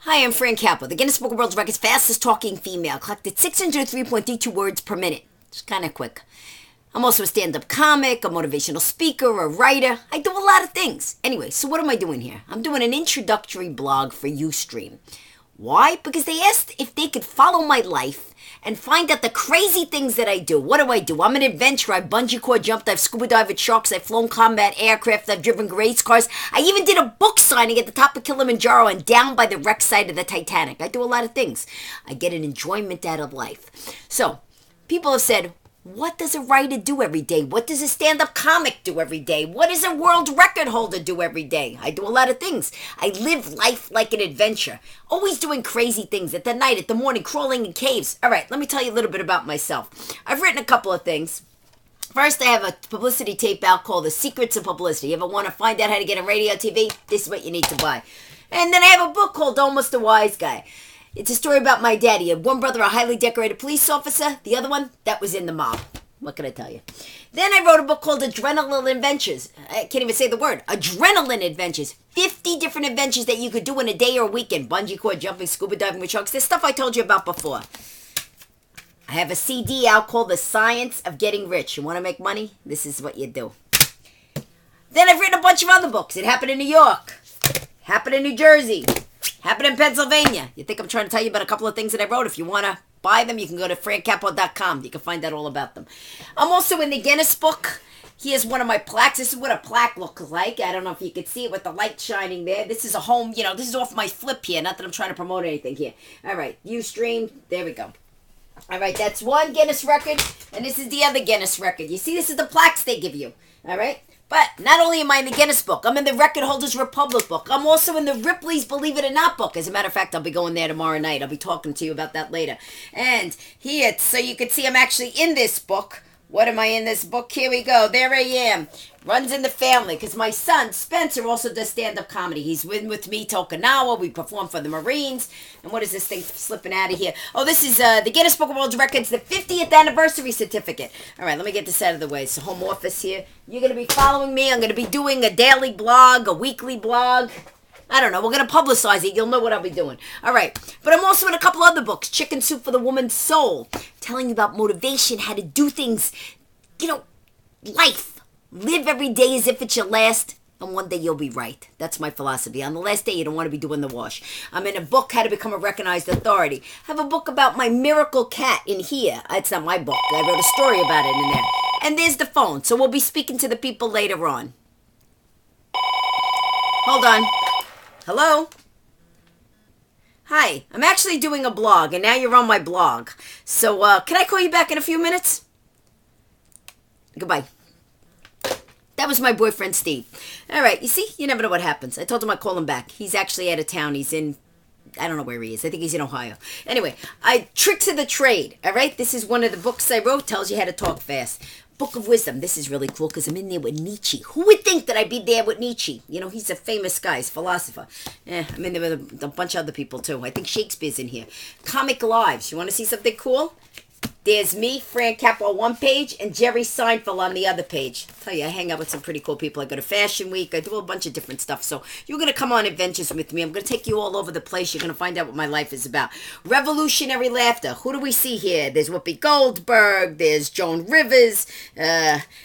Hi, I'm Fran Capo, the Guinness Book of World Records fastest talking female. Collected 603.32 words per minute. It's kind of quick. I'm also a stand-up comic, a motivational speaker, a writer. I do a lot of things. Anyway, so what am I doing here? I'm doing an introductory blog for Ustream. Why? Because they asked if they could follow my life and find out the crazy things that I do. What do? I'm an adventurer. I've bungee cord jumped. I've scuba dived with sharks. I've flown combat aircraft. I've driven race cars. I even did a book signing at the top of Kilimanjaro and down by the wreck site of the Titanic. I do a lot of things. I get an enjoyment out of life. So, people have said, what does a writer do every day? What does a stand-up comic do every day? What does a world record holder do every day? I do a lot of things. I live life like an adventure. Always doing crazy things at the night, at the morning, crawling in caves. All right, let me tell you a little bit about myself. I've written a couple of things. First, I have a publicity tape out called The Secrets of Publicity. You ever want to find out how to get on radio, TV? This is what you need to buy. And then I have a book called Almost a Wise Guy. It's a story about my dad. He had one brother, a highly decorated police officer. The other one, that was in the mob. What can I tell you? Then I wrote a book called Adrenaline Adventures. I can't even say the word. Adrenaline Adventures. 50 different adventures that you could do in a day or a weekend. Bungee cord jumping, scuba diving with sharks. This stuff I told you about before. I have a CD out called The Science of Getting Rich. You want to make money? This is what you do. Then I've written a bunch of other books. It happened in New York. Happened in New Jersey. Happened in Pennsylvania. You think I'm trying to tell you about a couple of things that I wrote? If you want to buy them, you can go to francapo.com. You can find out all about them. I'm also in the Guinness book. Here's one of my plaques. This is what a plaque looks like. I don't know if you can see it with the light shining there. This is a home, this is off my flip here. Not that I'm trying to promote anything here. All right, Ustream. There we go. All right, that's one Guinness record, and this is the other Guinness record. You see, this is the plaques they give you. All right? But not only am I in the Guinness book, I'm in the Record Holders Republic book. I'm also in the Ripley's Believe It or Not book. As a matter of fact, I'll be going there tomorrow night. I'll be talking to you about that later. And here, so you can see I'm actually in this book. What am I in this book? Here we go. There I am. Runs in the family. Because my son, Spencer, also does stand-up comedy. He's been with me to Okinawa. We perform for the Marines. And what is this thing slipping out of here? Oh, this is the Guinness Book of World Records, the 50th anniversary certificate. All right, let me get this out of the way. So home office here. You're going to be following me. I'm going to be doing a daily blog, a weekly blog. I don't know. We're going to publicize it. You'll know what I'll be doing. All right. But I'm also in a couple other books. Chicken Soup for the Woman's Soul. Telling you about motivation, how to do things, life. Live every day as if it's your last, and one day you'll be right. That's my philosophy. On the last day, you don't want to be doing the wash. I'm in a book, How to Become a Recognized Authority. I have a book about my miracle cat in here. It's not my book. I wrote a story about it in there. And there's the phone. So we'll be speaking to the people later on. Hold on. Hello? Hi. I'm actually doing a blog, and now you're on my blog. So, can I call you back in a few minutes? Goodbye. That was my boyfriend, Steve. All right, you see? You never know what happens. I told him I'd call him back. He's actually out of town. He's in, I don't know where he is. I think he's in Ohio. Anyway, Tricks of the Trade, all right? This is one of the books I wrote. Tells you how to talk fast. Book of Wisdom. This is really cool because I'm in there with Nietzsche. Who would think that I'd be there with Nietzsche? He's a famous guy. He's a philosopher. I'm in there with a bunch of other people, too. I think Shakespeare's in here. Comic Lives. You want to see something cool? There's me, Fran Capo, on one page, and Jerry Seinfeld on the other page. I tell you, I hang out with some pretty cool people. I go to Fashion Week. I do a bunch of different stuff. So you're going to come on adventures with me. I'm going to take you all over the place. You're going to find out what my life is about. Revolutionary laughter. Who do we see here? There's Whoopi Goldberg. There's Joan Rivers.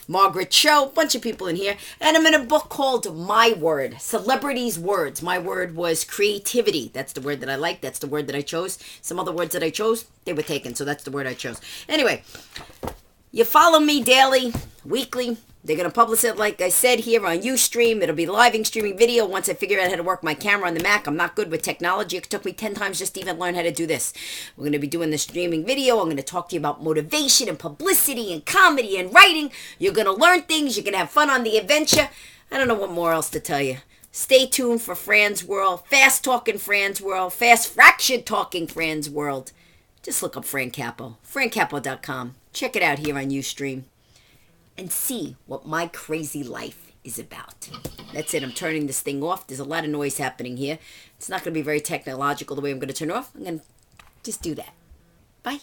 Margaret Cho. A bunch of people in here. And I'm in a book called My Word. Celebrities' Words. My word was creativity. That's the word that I like. That's the word that I chose. Some other words that I chose, they were taken. So that's the word I chose. Anyway, you follow me daily, weekly. They're going to publish it, like I said, here on Ustream. It'll be live streaming video once I figure out how to work my camera on the Mac. I'm not good with technology. It took me 10 times just to even learn how to do this. We're going to be doing the streaming video. I'm going to talk to you about motivation and publicity and comedy and writing. You're going to learn things. You're going to have fun on the adventure. I don't know what more else to tell you. Stay tuned for Fran's World. Fast talking Fran's World. Fast fraction talking Fran's World. Just look up Fran Capo. francapo.com. Check it out here on Ustream. And see what my crazy life is about. That's it. I'm turning this thing off. There's a lot of noise happening here. It's not going to be very technological the way I'm going to turn it off. I'm going to just do that. Bye.